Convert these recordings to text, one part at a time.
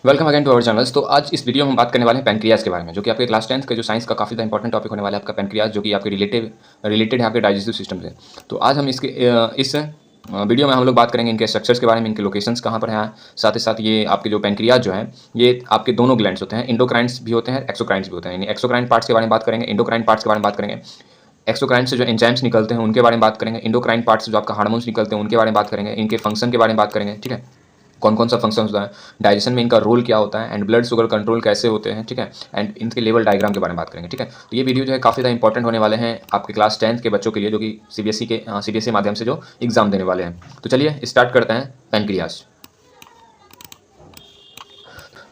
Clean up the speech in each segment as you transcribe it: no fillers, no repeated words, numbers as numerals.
Welcome again to our channels. तो आज इस वीडियो में हम बात करने वाले हैं पैनक्रियाज के बारे में, जो कि आपके क्लास 10th के जो साइंस का काफ़ी ज़्यादा इंपॉर्टेंट टॉपिक होने वाला है आपका पैनक्रियाज, जो कि आपके रिलेटेड है आपके डाइजेस्टिव सिस्टम से। तो आज हम इस वीडियो में हम लोग बात करेंगे इनके स्ट्रक्चर्स के बारे में, इनके लोकेशंस कहाँ पर हैं। साथ ही साथ ये आपके जो पैनक्रियाज जो है ये आपके दोनों ग्लैंड्स होते हैं, इंडोक्राइन्स भी होते हैं, एक्सोक्राइन्स भी होते हैं। यानी एक्सोक्राइन पार्ट्स के बारे में बात करेंगे, इंडोक्राइन पार्ट्स के बारे में बात करेंगे। एक्सोक्राइन से जो एंजाइम्स निकलते हैं उनके बारे में बात करेंगे, इंडोक्राइन पार्ट्स से जो आपका हार्मोन्स निकलते हैं उनके बारे में बात करेंगे, इनके फंक्शन के बारे में बात करेंगे। ठीक है, कौन कौन सा फंक्शन होता है, डाइजेशन में इनका रोल क्या होता है, एंड ब्लड शुगर कंट्रोल कैसे होते हैं। ठीक है, एंड इनके लेवल डायग्राम के बारे में बात करेंगे। ठीक है, तो ये वीडियो जो है काफ़ी ज़्यादा इंपॉर्टेंट होने वाले हैं आपके क्लास 10th के बच्चों के लिए, जो कि सीबीएसई माध्यम से जो एग्जाम देने वाले हैं। तो चलिए स्टार्ट करते हैं पैनक्रियाज।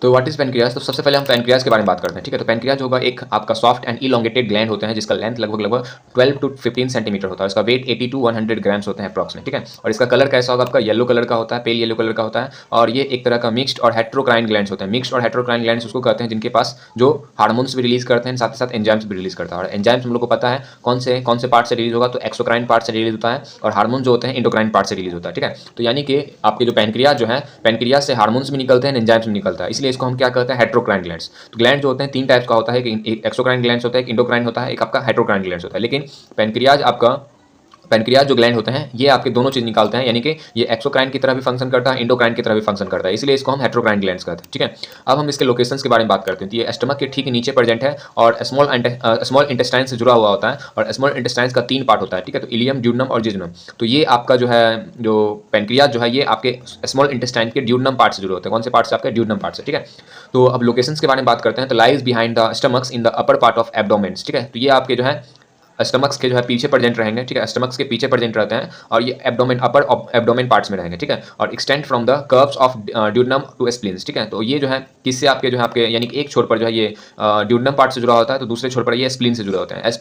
तो व्हाट इज पैनक्रियाज? तो सबसे पहले हम पैनक्रियाज के बारे में बात करते हैं। ठीक है, तो पैनक्रियाज होगा एक आपका सॉफ्ट एंड इलोंगेटेड ग्लैंड होते हैं, जिसका लेंथ लगभग 12 to 15 सेंटीमीटर होता है। इसका वेट 80 to 100 ग्राम्स होते हैं अप्रॉक्स में। ठीक है, और इसका कलर कैसा होगा? आपका येलो कलर का होता है, पेल येलो कलर का होता है। और ये एक तरह का मिक्स्ड और हेट्रोक्राइन ग्लैंड्स होते हैं। मिक्स्ड और हेट्रोक्राइन ग्लैंड्स उसको कहते हैं जिनके पास जो हार्मोन्स भी रिलीज करते हैं, साथ ही साथ एंजाइम्स भी रिलीज करता है। और एंजाइम्स हम लोग को पता है कौन से पार्ट से रिलीज होगा, तो एक्सोक्राइन पार्ट से रिलीज होता है, और हार्मोन जो होते हैं इंडोक्राइन पार्ट से रिलीज होता है। ठीक है, तो यानी कि आपके जो पैनक्रियाज जो है, पैनक्रियाज से हार्मोन्स भी निकलते हैं, एंजाइम्स भी निकलता है, इसलिए इसको हम क्या कहते हैं? Heterocrine glands. तो ग्लैंड जो होते हैं तीन टाइप्स का होता है, एक एक्सोक्राइन ग्लैंड्स होता है, एक इंडोक्राइन होता है, एक आपका हेट्रोक्राइन ग्लैंड्स होता है। लेकिन पैनक्रियाज जो ग्लैंड होते हैं ये आपके दोनों चीज निकालते हैं, यानी कि ये एक्सोक्राइन की तरह भी फंक्शन करता है, इंडोक्राइन की तरह भी फंक्शन करता है, इसलिए इसको हम हेट्रोक्राइन ग्लैंड्स कहते हैं। ठीक है, अब हम इसके लोकेशंस के बारे में बात करते हैं। तो ये स्टमक के ठीक नीचे प्रेजेंट है, और स्मॉल इंटेस्टाइन से जुड़ा हुआ होता है, और स्मॉल इंटेस्टाइन का 3 पार्ट होता है। ठीक है, तो इलियम, ड्यूडनम और जिजनम। तो ये आपका जो है जो पैनक्रियाज जो है ये आपके स्मॉल इंटेस्टाइन के ड्यूडनम पार्ट से जुड़े होते हैं। कौन से पार्ट से? आपके ड्यूडनम पार्ट से। ठीक है, तो अब लोकेशंस के बारे में बात करते हैं। तो lies behind the stomachs in the upper part of abdomens. ठीक है, तो ये आपके जो है स्टमक्स के जो है पीछे प्रेजेंट रहेंगे। ठीक है, स्टमक्स के पीछे प्रेजेंट रहते हैं, और ये एब्डोमेन अपर एब्डोमेन पार्ट्स में रहेंगे। ठीक है, और extend from the curves of duodenum to spleens. ठीक है, तो ये जो है किससे आपके जो है आपके यानी कि एक छोर पर जो है ये ड्यूडनम पार्ट से जुड़ा होता है, तो दूसरे छोर पर ये स्प्लीन से जुड़े होते हैं।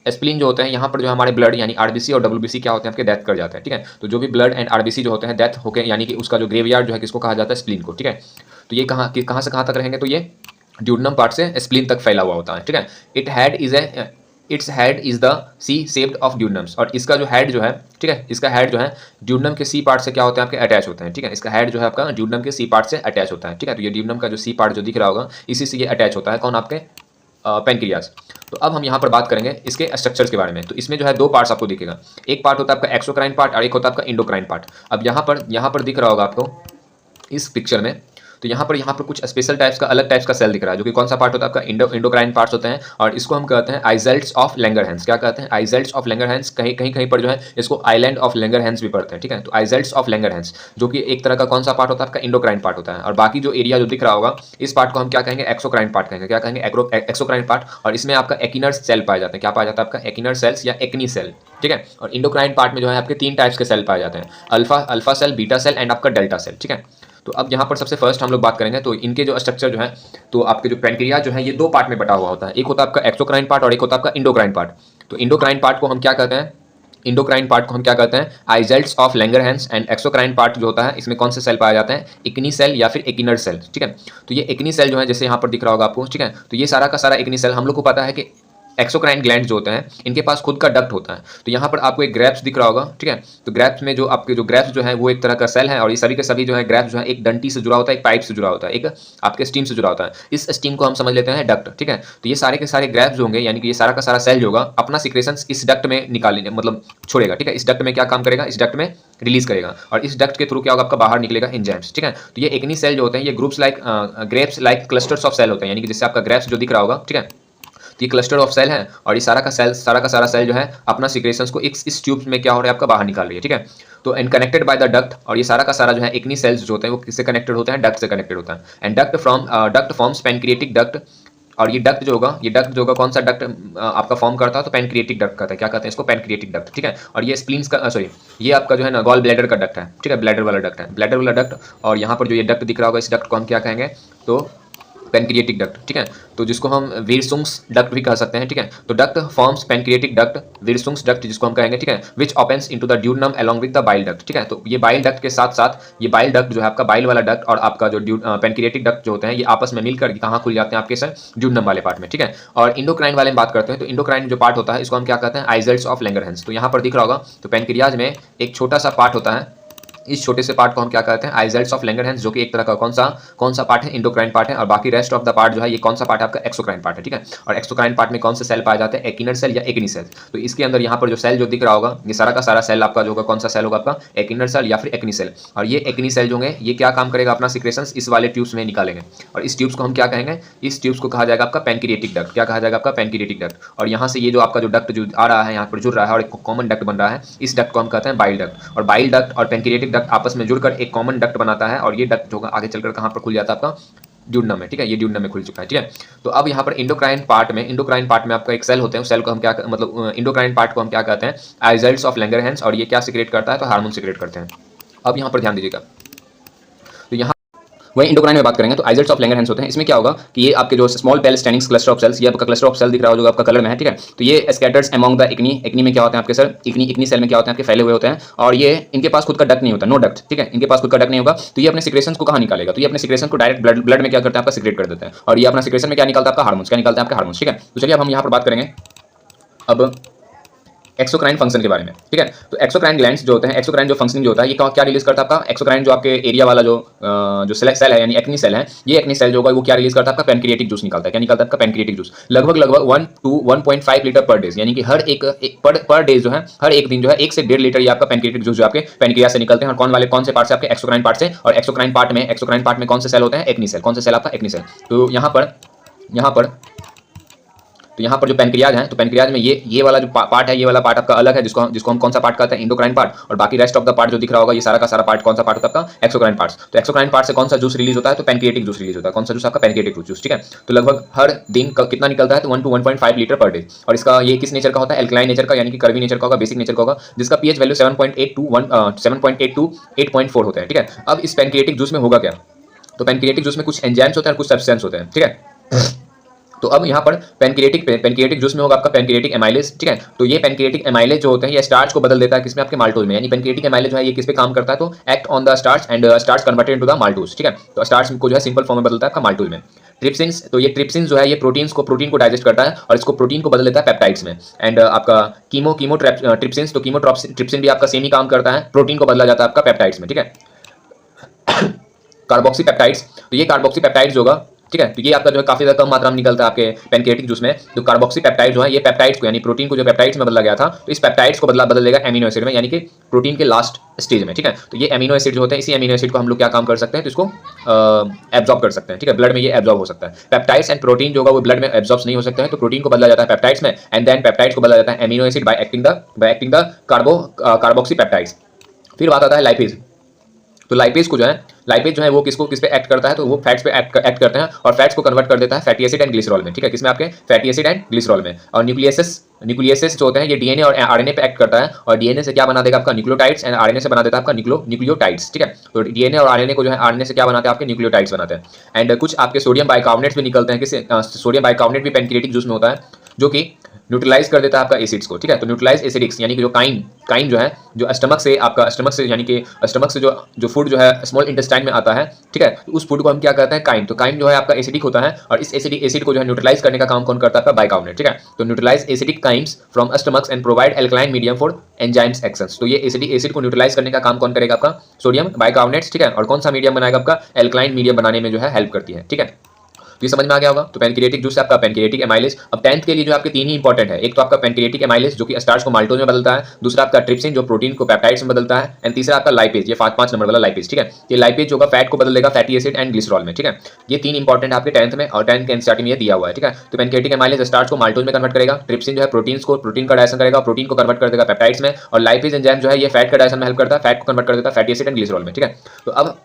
स्प्लीन जो होते हैं यहाँ पर जो हमारे ब्लड यानी आरबीसी और डब्ल्यूबीसी क्या होते हैं? आपके डेथ कर जाते हैं। ठीक है, तो जो भी ब्लड एंड आरबीसी जो होते हैं डेथ होकर, यानी कि उसका जो ग्रेवयार्ड जो है किसको कहा जाता है? स्प्लीन को। ठीक है, तो ये कहाँ से कहाँ तक रहेंगे? तो ये ड्यूडनम पार्ट से स्प्लीन तक फैला हुआ होता है। ठीक है, its head is the C shaped of duodenums. और इसका जो हेड जो है, ठीक है, इसका हेड जो है ड्यूडनम के सी पार्ट से क्या होते हैं? आपके अटैच होते हैं। ठीक है, इसका हेड जो है आपका ड्यूडनम के सी पार्ट से अटैच होता है। ठीक है, तो ये ड्यूडनम का जो सी पार्ट जो दिख रहा होगा इसी से ये अटैच होता है। कौन? आपके पैनक्रियाज। तो अब हम यहाँ पर बात करेंगे इसके स्ट्रक्चर्स के बारे में। तो इसमें जो है 2 पार्ट्स आपको दिखेगा, एक पार्ट होता है आपका एक्सोक्राइन पार्ट और एक होता है आपका इंडोक्राइन पार्ट। अब यहाँ पर दिख रहा होगा आपको इस पिक्चर में, तो यहाँ पर कुछ स्पेशल टाइप्स का, अलग टाइप्स का सेल दिख रहा है, जो कि कौन सा पार्ट होता है? आपका इंडोक्राइन पार्ट्स होते हैं, और इसको हम कहते हैं आइजेल्ट्स ऑफ लैंगरहैंस। क्या कहते हैं? Islets of Langerhans. कहीं पर जो है इसको आइलैंड ऑफ लैंगरहैंस भी पढ़ते हैं। ठीक है, तो आइजेल्ट्स ऑफ लैंगरहैंस जो कि एक तरह का कौन सा पार्ट होता है? आपका इंडोक्राइन पार्ट होता है। और बाकी जो एरिया जो दिख रहा होगा इस पार्ट को हम क्या कहेंगे? एक्सोक्राइन पार्ट कहेंगे। क्या कहेंगे? Exocrine part. और इसमें आपका एकिनर सेल पाए जाते हैं। क्या पाया जाता है? आपका एकिनर सेल्स या एक्नी सेल। ठीक है, और इंडोक्राइन पार्ट में जो है आपके 3 टाइप्स के सेल पाए जाते हैं, alpha cell, beta cell and आपका डेल्टा सेल। ठीक है, तो अब यहाँ पर सबसे फर्स्ट हम लोग बात करेंगे तो इनके जो स्ट्रक्चर जो है, तो आपके जो पैनक्रियाज जो है ये 2 पार्ट में बटा हुआ होता है। एक होता है आपका एक्सोक्राइन पार्ट और एक होता है आपका इंडोक्राइन पार्ट। तो इंडोक्राइन पार्ट को हम क्या कहते हैं? इंडोक्राइन पार्ट को हम क्या कहते हैं? Islets of Langerhans. And exocrine part जो होता है इसमें कौन से सेल पाए जाते हैं? एक्नी सेल या फिर एकिनर सेल। ठीक है, तो ये एक्नी सेल जो है जैसे यहाँ पर दिख रहा होगा आपको। ठीक है, तो ये सारा का सारा एक्नी सेल हम लोग को पता है कि एक्सोक्राइन ग्लैंड जो होते हैं इनके पास खुद का डक्ट होता है। तो यहाँ पर आपको एक ग्रैप्स दिख रहा होगा। ठीक है, तो ग्रैप्स में जो आपके जो ग्रैप्स जो है वो एक तरह का सेल है, और ये सभी के सभी जो है ग्रैप्स जो है एक डंटी से जुड़ा होता है, एक पाइप से जुड़ा होता है, एक आपके स्टीम से जुड़ा होता है। इस स्टीम को हम समझ लेते हैं डक्ट। ठीक है, तो ये सारे के सारे ग्रैप्स होंगे, यानी कि ये सारा का सारा सेल जो होगा अपना सिक्रेशन इस डक्ट में निकालने मतलब छोड़ेगा। ठीक है, इस डक्ट में क्या काम करेगा? इस डक्ट में रिलीज करेगा, और इस डक्ट के थ्रू क्या होगा? आपका बाहर निकलेगा एंजाइम्स। ठीक है, तो ये एक्नी सेल जो होते हैं ये grapes like clusters of cell होते हैं, यानी कि जैसे आपका ग्रैप्स जो दिख रहा होगा। ठीक है, तो ये क्लस्टर ऑफ सेल है, और ये सारा का सारा सेल जो है अपना सिक्रेशंस को इस ट्यूब में क्या हो रहा है? आपका बाहर निकाल रही है। ठीक है, तो and connected by the duct. और ये सारा का सारा जो है एक्नी सेल्स जो होते हैं वो किससे कनेक्टेड होते हैं? डक्ट से कनेक्टेड होता है। And duct forms pancreatic duct. और ये डक्ट जो होगा कौन सा डक्ट आपका फॉर्म करता है? तो पैनक्रिएटिक डक्ट कहते हैं। क्या कहते हैं इसको? Pancreatic duct. ठीक है, और ये स्प्लीन्स का सॉरी ये आपका जो है ना गॉल ब्लैडर का डक्ट है। ठीक है, ब्लैडर वाला डक्ट है, ब्लैडर वाला डक्ट। और यहाँ पर जो ये डक्ट दिख रहा होगा इस डक्ट को हम क्या कहेंगे? तो पैनक्रिएटिक डक्ट। ठीक है, तो जिसको हम विरसुंग्स डक्ट भी कह सकते हैं। ठीक है, तो duct forms pancreatic duct, Wirsung's duct जिसको हम कहेंगे। ठीक है, which opens into the duodenum along with the bile duct. ठीक है, तो ये बाइल डक्ट के साथ साथ ये बाइल डक्ट जो है आपका बाइल वाला डक्ट और आपका जो पैनक्रिएटिक डक्ट जो होते हैं ये आपस में मिलकर कहाँ खुल जाते हैं? आपके सर ड्यूडनम वाले पार्ट में। ठीक है, और इंडोक्राइन वाले में बात करते हैं तो इंडोक्राइन जो पार्ट होता है इसको हम क्या कहते हैं? Islets of Langerhans. तो यहाँ पर दिख रहा होगा तो पैनक्रियाज में एक छोटा सा पार्ट होता है इस छोटे से पार्ट को हम क्या कहते हैं, आइजल्ट्स ऑफ लैंगरहैंस, जो कि एक तरह का कौन सा पार्ट है, इंडोक्राइन पार्ट है। और बाकी रेस्ट ऑफ द पार्ट जो है ये कौन सा पार्ट है आपका, एक्सोक्राइन पार्ट है, ठीक है। और एक्सोक्राइन पार्ट में कौन से सेल पाए जाते हैं, एकिनर सेल या एक्नी सेल। तो इसके अंदर यहाँ पर जो सेल जो दिख रहा होगा ये सारा का सारा सेल आपका जो होगा कौन सा सेल होगा आपका, एकिनर सेल या फिर एक्नी सेल। और ये एक्नी सेल जो होंगे ये क्या काम करेगा, अपना सिक्रेशंस इस वाले ट्यूब्स में निकालेंगे। और इस ट्यूब्स को हम क्या कहेंगे, इस ट्यूब्स को कहा जाएगा आपका पैनक्रिएटिक डक्ट। क्या कहा जाएगा आपका, पैनक्रिएटिक डक्ट। और यहाँ से ये जो आपका जो डक्ट जो आ रहा है यहाँ पर जुड़ रहा है और एक कॉमन डक्ट बन रहा है, इस डक्ट को हम कहते हैं बाइल डक्ट। और बाइल डक्ट और पैनक्रिएटिक डक्ट आपस में जुड़कर एक कॉमन डक्ट बनाता है। और ये डक्ट जो आगे चलकर कहाँ पर खुल जाता है आपका, ड्यूडनम में, ठीक है। ये ड्यूडनम में खुल चुका है, ठीक है। तो अब यहाँ पर इंडोक्राइन पार्ट में आपका एक सेल होते हैं, उस सेल को हम क्या मतलब इंडोक्राइन पार्ट को हम क्या कहते हैं, आइजल्ट्स ऑफ लैंगरहैंस। और ये क्या सिक्रेट करता है, तो हार्मोन सिक्रेट करते हैं। अब यहाँ पर ध्यान दीजिएगा, तो यहाँ वही इंडोक्राइन में बात करेंगे तो आइजल्ट्स ऑफ लैंगरहैंस होते हैं। इसमें क्या होगा कि ये आपके जो small bell standings cluster of cells, ये आपका क्लस्टर ऑफ सेल दिख रहा हो जो आपका कलर में है, ठीक है। तो ये स्कैटर्स अमंग द एक्नी में क्या होते हैं आपके सर, एक्नी सेल में क्या होते हैं आपके, फैले हुए होते हैं। और ये इनके पास खुद का डक्ट नहीं होता, नो डक्ट, ठीक है। इनके पास खुद का डक्ट नहीं होगा। तो ये अपने सिक्रेशंस को कहाँ निकालेगा, तो ये अपने सिक्रेशन को डायरेक्ट ब्लड में क्या करते हैं आपका, सिक्रेट कर देते हैं। और ये अपना सिक्रेशन में क्या निकालता है आपका, हार्मोन्स। क्या निकालते हैं आपके, हार्मोन्स, ठीक है। तो चलिए अब हम यहाँ पर बात करेंगे अब एक्सोक्राइन फंक्शन के बारे में, ठीक है। तो एक्सोक्राइन ग्लैंड्स जो होते हैं, एक्सोक्राइन जो फंक्शनिंग जो होता है ये क्या रिलीज करता है आपका, एक्सोक्राइन जो आपके एरिया वाला जो सेल है यानी एक्नी सेल है, ये एक्नी सेल जो होगा वो क्या रिलीज करता है आपका, पैनक्रिएटिक जूस निकालता है। क्या निकालता है आपका, पैनक्रिएटिक जूस। लगभग 1 to 1.5 लीटर पर डेज, यानी कि हर एक पर डे जो है, हर एक दिन जो है 1 से 1.5 लीटर ये आपका पैनक्रिएटिक जूस जो आपके पैनक्रिया से निकलते हैं। और कौन से पार्ट से आपके, एक्सोक्राइन पार्ट से। और एक्सोक्राइन पार्ट में कौन से सेल होते हैं, एक्नी सेल। कौन से सेल आपका, एक्नी सेल। तो यहाँ पर जो पैनक्रियाज है, तो पैनक्रियाज में ये वाला जो पार्ट है, ये वाला पार्ट आपका अलग है, जिसको हम कौन सा पार्ट कहते हैं, इंडोक्राइन पार्ट। और बाकी रेस्ट ऑफ द पार्ट जो दिख रहा होगा ये सारा का सारा पार्ट कौन सा पार्ट होता है आपका, एक्सोक्राइन पार्ट। तो एक्सोक्राइन पार्ट से कौन सा जूस रिलीज होता है, तो पैनक्रिएटिक जूस रिलीज होता है। कौन सा जूस आपका, पैनक्रिएटिक जूस, ठीक है। तो लगभग हर दिन कितना निकलता है, तो 1 to 1.5 लीटर पर डे। और इसका ये किस नेचर का होता है, एल्कलाइन नेचर का, यानी कि कर्वी नेचर का होगा, बेसिक नेचर का होगा, जिसका पीएच वैल्यू 7.8 to 8.4 होता है, ठीक है। अब इस पैनक्रिएटिक जूस में होगा क्या, तो पैनक्रिएटिक जूस में कुछ एंजाइम्स होते हैं और कुछ सब्सटेंस होते हैं, ठीक है। तो अब यहाँ पर पैनक्रिएटिक जूस में होगा आपका पैनक्रिएटिक एमाइलेज, ठीक है। तो ये पैनक्रिएटिक एमाइलेज जो होते हैं ये स्टार्च को बदल देता है किसमें, आपके माल्टोज में। यानी पैनक्रिएटिक एमाइलेज जो है ये किस पे काम करता है, तो act on the starch and starch converted into the maltose, ठीक है। तो स्टार्च को जो है सिंपल फॉर्म में बदलता है आपका माल्टोज में। ट्रिप्सिन्स, तो ये ट्रिप्सिन जो है ये प्रोटीन को डाइजेस्ट करता है और इसको प्रोटीन को बदल देता है पेप्टाइड्स में। एंड आपका ट्रिप्सिन्स, तो ट्रिप्सिन भी आपका सेम ही काम करता है, प्रोटीन को बदला जाता है आपका पेप्टाइड्स में, ठीक है। कार्बोक्सी पेप्टाइड्स, तो ये कार्बोक्सी पेप्टाइड्स होगा, ठीक है। तो ये आपका जो है काफी ज्यादा कम मात्रा में निकलता है आपके पैनक्रिएटिक जूस में। तो कार्बोक्सी पेप्टाइड जो है ये पेप्टाइड्स को यानी प्रोटीन को जो पेप्टाइड्स में बदला गया था, तो इस पेप्टाइड्स को बदल देगा एमिनो एसिड में, यानी कि प्रोटीन के लास्ट स्टेज में, ठीक है। तो ये एमिनो एसिड जो होते हैं, इसी एमिनो एसिड को हम लोग क्या काम कर सकते हैं, तो इसको एब्जॉर्ब कर सकते हैं, ठीक है। ब्लड में ये एब्जॉर्ब हो सकता है। पेप्टाइड्स एंड प्रोटीन जो होगा वो ब्लड में एब्जॉर्ब नहीं हो सकते हैं, तो प्रोटीन को बदला जाता है पेप्टाइड्स में एंड देन पेप्टाइड्स को बदला जाता है amino acid by acting the carboxy peptides. फिर बात आता है लाइपेज। तो लाइपेज जो है वो किस पे एक्ट करता है, तो वो फैट्स पे एक्ट करते हैं और फैट्स को कन्वर्ट कर देता है फैटी एसिड एंड ग्लिसरॉल में, ठीक है। किसमें आपके, फैटी एसिड एंड ग्लिसरॉल में। और न्यूक्लियसेस जो होते हैं ये डीएनए और आरएनए पे एक्ट करता है और डीएनए से क्या बना देगा आपका, न्यूक्लियोटाइड्स एंड आरएनए से बना देता है आपका न्यूक्लियोटाइड्स, ठीक है। तो डीएनए और आरएनए को जो है आरएनए से क्या बनाते हैं आपके, न्यूक्लियोटाइड्स बनाते हैं। एंड कुछ आपके सोडियम बाइकार्बोनेट्स भी निकलते हैं, किससे, सोडियम बाइकार्बोनेट भी पैनक्रिएटिक जूस में होता है, जो कि न्यूट्रलाइज कर देता है आपका एसिड्स को, ठीक है। तो न्यूट्रलाइज एसिडिक्स यानी कि जो काइन जो है जो स्टमक से यानी कि स्टमक से जो फूड जो है स्मॉल इंटेस्टाइन में आता है, ठीक है। तो उस फूड को हम क्या कहते हैं, काइन। तो काइन जो है आपका एसिडिक होता है और इस एसिड को जो है न्यूट्रलाइज करने का काम कौन करता है आपका, बाइकार्बोनेट, ठीक है। तो neutralise acidic chymes from stomachs and provide alkaline medium for enzymes actions. तो ये एसिड को न्यूट्रलाइज करने का काम कौन करेगा आपका, सोडियम बाइकार्बोनेट्स, ठीक है। और कौन सा मीडियम बनाएगा आपका, एल्कलाइन मीडियम बनाने में जो है हेल्प करती है, ठीक है। तो ये समझ में आ गया होगा। तो पैनक्रिएटिक जूस से आपका पैनक्रिएटिक एमाइलेज। अब 10th के लिए जो आपके 3 ही इंपॉर्टेंट है, एक तो आपका पैनक्रिएटिक एमाइलेज जो कि स्टार्च को माल्टोज में बदलता है, दूसरा आपका ट्रिप्सिन जो प्रोटीन को पेप्टाइड्स में बदलता है, एंड तीसरा आपका लाइपेज, ये 5 नंबर वाला लाइपेज, ठीक है। ये लाइपेज जो होगा फैट को बदल देगा फैटी एसिड एंड ग्लिसरॉल में, ठीक है। ये 3 इंपॉर्टेंट आपके 10th में और 10th के एनसीईआरटी में ये दिया हुआ है, ठीक है। तो पैनक्रिएटिक एमाइलेज स्टार्च को माल्टोज में कन्वर्ट करेगा, ट्रिप्सिन जो है प्रोटीन का डाइजेशन करेगा, प्रोटीन को कन्वर्ट कर देगा पेप्टाइड्स में, और लाइपेज एंजाइम जो है ये फैट का डाइजेशन में हेल्प करता है, फैट को कन्वर्ट कर देता है फैटी एसिड एंड ग्लिसरॉल में, ठीक है। तो अब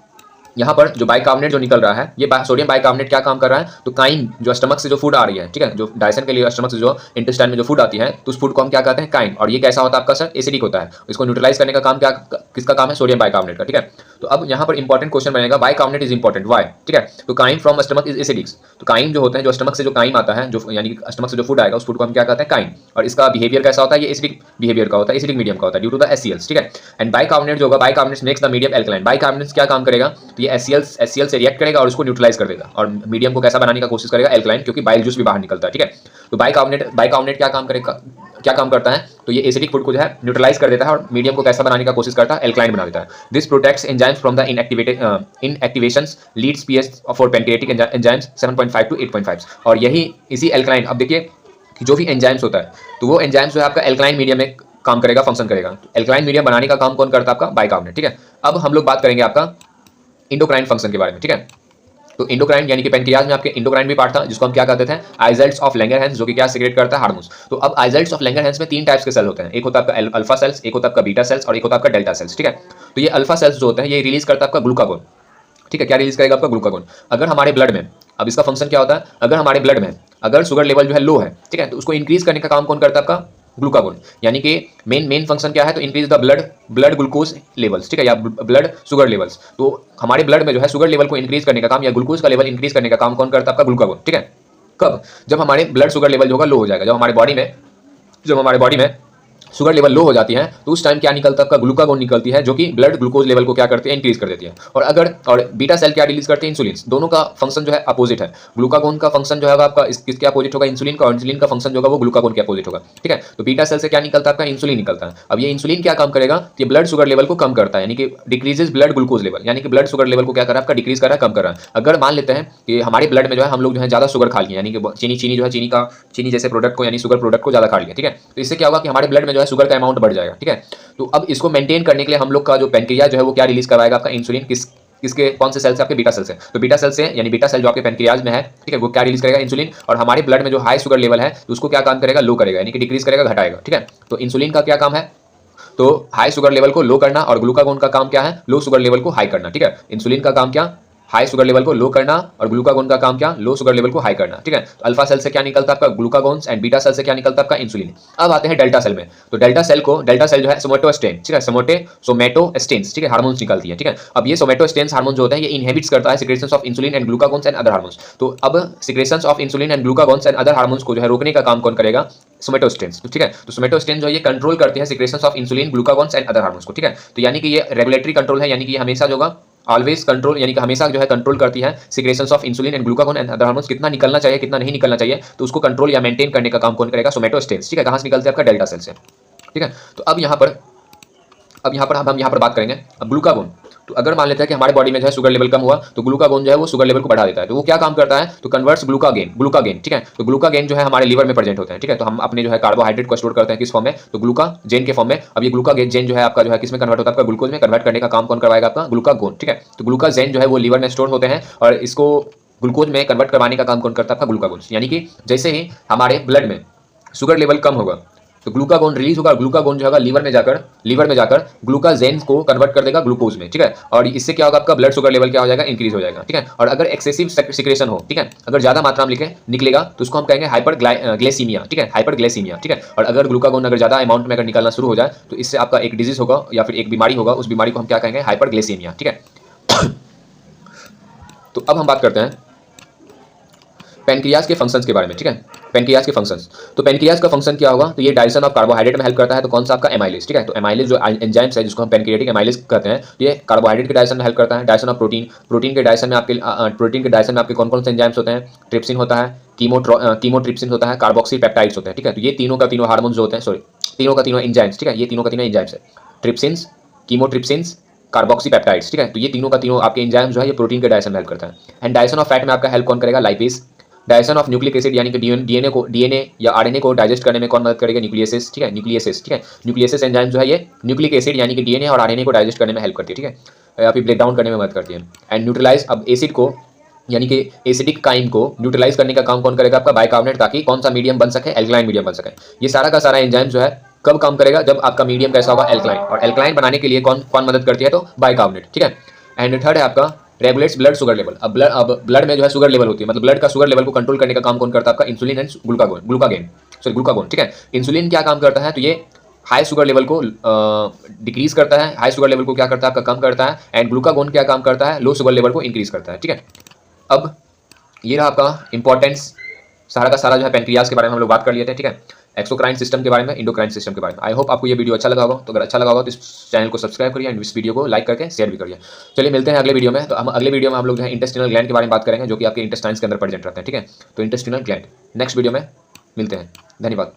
यहाँ पर जो बाइकार्बोनेट जो निकल रहा है, ये सोडियम बाइकार्बोनेट क्या काम कर रहा है, तो काइन जो स्टमक से जो फूड आ रही है, ठीक है, जो डाइजेशन के लिए स्टमक से जो इंटेस्टाइन में जो फूड आती है, तो उस फूड को हम क्या कहते हैं, काइन। और ये कैसा होता है आपका सर, एसिडिक होता है। इसको न्यूट्रलाइज करने का काम किसका काम है, सोडियम बाइकार्बोनेट का, ठीक है। तो अब यहाँ पर इंपॉर्टेंट क्वेश्चन बनेगा, बाइकार्बोनेट इज इंपॉर्टेंट, व्हाई, ठीक है। तो काइन फ्रॉम स्टमक इज एसिडिक्स। तो काइन जो होते हैं, जो स्टमक से जो काइन आता है, जो यानी कि स्टमक से जो फूड आएगा उस फूड को हम क्या कहते हैं, काइन। और इसका बिहेवियर कैसा होता है, ये एसिडिक बिहेवियर का होता है, एसिडिक मीडियम का होता है ड्यू टू द एचसीएल्स, ठीक है। एंड बाइकार्बोनेट जो होगा, bicarbonate makes the medium alkaline. Bicarbonate क्या काम करेगा, तो ये एचसीएल से रिएक्ट करेगा और उसको न्यूट्रलाइज कर देगा और मीडियम को कैसा बनाने का कोशिश करेगा, एल्कलाइन, क्योंकि बाइल जूस भी बाहर निकलता है, ठीक है। तो बाइकार्बोनेट क्या काम करेगा, क्या काम करता है, तो ये एसिडिक फूड को जो है न्यूट्रलाइज कर देता है और मीडियम को कैसा बनाने का कोशिश करता है, एल्कलाइन बना देता है। This protects enzymes from the inactivations leads pH for pancreatic enzymes 7.5 to 8.5। और यही इसी एल्कलाइन, अब देखिए कि जो भी एंजाइम्स होता है तो वो एंजाइम्स जो है आपका एल्कलाइन मीडियम में काम करेगा, फंक्शन करेगा। एल्कलाइन मीडियम बनाने का काम कौन करता है, आपका बाइकार्बोनेट, ठीक है। अब हम लोग बात करेंगे आपका इंडोक्राइन फंक्शन के बारे में, ठीक है। तो इंडोक्राइन यानी कि पैनक्रियाज में आपके इंडोक्राइन भी पार्ट था, जिसको हम क्या कहते थे, आइजल्ट्स ऑफ लैंगरहैंस, जो कि क्या सीक्रेट करता है, हार्मोन्स। तो अब आइजल्ट्स ऑफ लैंगरहैंस में 3 टाइप्स के सेल होते हैं, एक होता है आपका अल्फा सेल्स, एक होता है आपका बीटा सेल्स और एक होता है आपका डेल्टा सेल्स, ठीक है। तो ये अल्फा सेल्स जो होते हैं ये रिलीज करता है आपका ग्लूकागोन, ठीक है। क्या रिलीज करेगा, आपका ग्लूकागोन। अगर हमारे ब्लड में, अब इसका फंक्शन क्या होता है, अगर हमारे ब्लड में अगर शुगर लेवल जो है लो है, ठीक है, तो उसको इंक्रीज करने का काम कौन करता है, आपका ग्लूकागोन। यानी कि मेन फंक्शन क्या है, तो increase the blood glucose levels, ठीक है, या ब्लड शुगर लेवल्स। तो हमारे ब्लड में जो है शुगर लेवल को इंक्रीज करने का काम या ग्लूकोज का लेवल इंक्रीज करने का काम कौन करता है, आपका ग्लूकागोन, ठीक है। कब, जब हमारे ब्लड शुगर लेवल जो होगा लो हो जाएगा, जब हमारे बॉडी में शुगर लेवल लो हो जाती है तो उस टाइम क्या निकलता है, आपका ग्लूकागोन निकलती है, जो कि ब्लड ग्लूकोज लेवल को क्या करती है, इंक्रीज कर देती है। और बीटा सेल क्या रिलीज करते हैं, इंसुलिन। दोनों का फंक्शन जो है अपोजिट है। ग्लूकागोन का फंक्शन जो है आपका किसके अपोजिट होगा, इंसुलिन का, और इंसुलिन का फंक्शन जो होगा वो ग्लूकागोन के अपोजिट होगा, ठीक है। तो बीटा सेल से क्या निकलता है, आपका इंसुलिन निकलता है। अब ये इंसुलिन क्या काम करेगा, ये ब्लड शुगर लेवल को कम करता है, यानी कि डिक्रीजेस ब्लड ग्लूकोज लेवल, यानी कि ब्लड शुगर लेवल को क्या कर रहा है, आपका डिक्रीज कर रहा है, कम कर रहा है। अगर मान लेते हैं कि हमारे ब्लड में जो है हम लोग जो है ज्यादा शुगर खा लिए, यानी कि चीनी जो है चीनी जैसे प्रोडक्ट को, यानी शुगर प्रोडक्ट को ज्यादा खा लिया, ठीक है, तो इससे क्या होगा कि हमारे ब्लड में जो है शुगर का अमाउंट बढ़ जाएगा, ठीक है। तो अब इसको मेंटेन करने के लिए हम लोग का जो पैनक्रियाज जो है वो क्या रिलीज कराएगा, आपका इंसुलिन। किसके कौन से सेल से, आपके बीटा सेल से। तो बीटा सेल से, यानी बीटा सेल जो आपके पैनक्रियाज में है, ठीक है, वो क्या रिलीज करेगा, इंसुलिन। और हमारे ब्लड में जो हाई शुगर लेवल है तो उसको क्या काम करेगा, लो करेगा, यानी कि डिक्रीज करेगा, घटाएगा, ठीक है। तो इंसुलिन का क्या काम है, तो हाई शुगर लेवल को लो करना, और ग्लूकागोन का काम क्या है, लो शुगर लेवल को हाई करना, ठीक है। इंसुलिन का काम क्या, हाई शुगर लेवल को लो करना, और ग्लूकागोन का काम क्या, लो शुगर लेवल को हाई करना, ठीक है। तो अल्फा सेल से क्या निकलता है, आपका ग्लूकागोन्स, एंड बीटा सेल से क्या निकलता है, आपका इंसुलिन। अब आते हैं डेल्टा सेल में। तो डेल्टा सेल जो है सोमेटोस्टेन, ठीक है, सोमेटोस्टेन्स, ठीक है, हार्मोन्स निकलती है, ठीक है। अब ये सोमेटोस्टेन्स हार्मोन जो होते हैं ये इनहिबिट्स करता है secretions of insulin and glucagons and other hormones. तो अब secretions of insulin and glucagons and other hormones को जो है रोकने का काम कौन करेगा, सोमेटोस्टेन्स, ठीक है। तो सोमेटोस्टेन जो है ये कंट्रोल करते हैं secretions of insulin, glucagons and other hormones को, ठीक है। तो यानी कि ये रेगुलेटरी कंट्रोल है, यानी कि ये हमेशा जो होगा ऑलवेज कंट्रोल, यानी कि हमेशा जो है कंट्रोल करती है secretions of insulin and glucagon and other hormones, कितना निकलना चाहिए कितना नहीं निकलना चाहिए, तो उसको कंट्रोल या मेंटेन करने का काम कौन करेगा, सोमेटोस्टेन्स, ठीक है। कहां से निकलते हैं, आपका डेल्टा सेल से, ठीक है। तो अब यहाँ पर हम यहाँ पर बात करेंगे अब ग्लूकागोन। तो अगर मान लेते हैं कि हमारे बॉडी में जो है शुगर लेवल कम हुआ तो ग्लूकागोन जो है वो शुगर लेवल को बढ़ा देता है। तो वो क्या काम करता है, तो कन्वर्ट्स ग्लूकागेन, ठीक है। तो ग्लूकागेन जो है हमारे लीवर में प्रेजेंट होते हैं, ठीक है। तो हम अपने जो है कार्बोहाइड्रेट को स्टोर करते हैं किस फॉर्म में, तो ग्लूकाजेन के फॉर्म में। अब ये ग्लूकाजेन जो है आपका जो है किस में कन्वर्ट होता है, आपका ग्लूकोज में कन्वर्ट करने का काम कौन करवाएगा, आपका ग्लूकागोन, ठीक है। तो ग्लूकाजेन जो है वो लीवर में स्टोर होते हैं और इसको ग्लूकोज में कन्वर्ट करवाने का काम कौन करता है, आपका ग्लूकागोन। यानी कि जैसे ही हमारे ब्लड में शुगर लेवल कम होगा तो ग्लूकागोन रिलीज होगा, ग्लूकागोन जो होगा लीवर में जाकर ग्लूकाजेन को कन्वर्ट कर देगा ग्लूकोज में, ठीक है। और इससे क्या होगा, आपका ब्लड शुगर लेवल क्या हो जाएगा, इंक्रीज हो जाएगा, ठीक है। और अगर एक्सेसिव सिक्रेशन हो, ठीक है, अगर ज्यादा मात्रा में निकलेगा तो उसको हम कहेंगे हाइपरग्लाइसीमिया, ठीक है, हाइपरग्लाइसीमिया, ठीक है। और अगर ग्लूकागोन अगर ज्यादा अमाउंट में अगर निकलना शुरू हो जाए तो इससे आपका एक डिजीज होगा या फिर एक बीमारी होगा, उस बीमारी को हम क्या कहेंगे, हाइपरग्लाइसीमिया, ठीक है। तो अब हम बात करते हैं पैनक्रियाज के फंक्शंस के बारे में, ठीक है। पैनक्रियाज के फंक्शंस, तो पैनक्रियाज का फंक्शन क्या होगा, तो ये डाइजेशन ऑफ कार्बोहाइड्रेट में हेल्प करता है। तो कौन सा, आपका एमाइलेज, ठीक है। तो एमाइलेज जो एंजाइम्स है जिसको हम पैनक्रियाटिक एमाइलेज कहते हैं, ये कार्बोहाइड्रेट के डाइजेशन में हेल्प करता है। डाइजेशन ऑफ प्रोटीन के डाइजेशन में आपके कौन कौन से एंजाइम्स होते हैं, ट्रिप्सिन होता है, कीमोट्रिप्सिन होता है, कार्बोक्सी पेप्टाइड्स होते हैं, ठीक है। तो ये तीनों का तीनों हार्मोन्स जो होते हैं, तीनों का तीनों एंजाइम्स, ठीक है, ये तीनों का तीनों एंजाइम्स है, ट्रिप्सिन्स, कीमोट्रिप्सिन्स, कार्बोक्सी पेप्टाइड्स, ठीक है। तो ये तीनों का तीनों आपके एंजाइम्स जो है ये प्रोटीन के डाइजेशन में हेल्प करता है। एंड डाइजेशन ऑफ फैट में आपका हेल्प कौन करेगा, lipase. Digestion of nucleic acid यानी कि डीएनए या आरएनए को डाइजेस्ट करने में कौन मदद करेगा, न्यूक्लियसेस, ठीक है, न्यूक्लियसेस, ठीक है। न्यूक्लियसेस एंजाइम जो है ये न्यूक्लिक एसिड यानी कि डीएनए और आरएनए को डाइजेस्ट करने में हेल्प करती है, ठीक है, या फिर ब्रेक डाउन करने में मदद करती है। एंड न्यूट्रलाइज, अब एसिड को यानी कि एसिडिक काइम को न्यूट्रलाइज करने का काम कौन करेगा, आपका बाइकार्बोनेट, ताकि कौन सा मीडियम बन सके, एल्कलाइन मीडियम बन सके। ये सारा का सारा एंजाइम जो है कब काम करेगा, जब आपका मीडियम कैसा होगा, एल्कलाइन। और एल्कलाइन बनाने के लिए कौन मदद करती है, तो बाइकार्बोनेट, ठीक है। एंड थर्ड है आपका रेगुलेट्स ब्लड शुगर लेवल। अब ब्लड में जो है शुगर लेवल होती है, मतलब ब्लड का शुगर लेवल को कंट्रोल करने का काम कौन करता है, आपका इंसुलिन एंड ग्लूकागोन, ठीक है। इंसुलिन क्या काम करता है, तो ये हाई शुगर लेवल को डिक्रीज करता है, हाई शुगर लेवल को क्या करता है, आपका कम करता है। एंड ग्लूकागोन क्या काम करता है, लो शुगर लेवल को इंक्रीज करता है, ठीक है। अब ये रहा आपका इंपॉर्टेंस, सारा का सारा जो है पैनक्रियाज के बारे में हम लोग बात कर लिए थे, ठीक है। एक्सोक्राइन सिस्टम के बारे में, इंडोक्राइन सिस्टम के बारे में। आई होप आपको ये वीडियो अच्छा लगा होगा। तो अगर अच्छा लगा होगा तो इस चैनल को सब्सक्राइब करिए एंड इस वीडियो को लाइक करके शेयर भी करिए। चलिए मिलते हैं अगले वीडियो में। तो हम अगले वीडियो में हम लोग जो है इंटेस्टिनल ग्लैंड के बारे में बात करेंगे, जो कि आपके इंटेस्टाइन्स के अंदर प्रेजेंट रहते हैं, ठीक है। तो इंटेस्टिनल ग्लैंड नेक्स्ट वीडियो में मिलते हैं। धन्यवाद।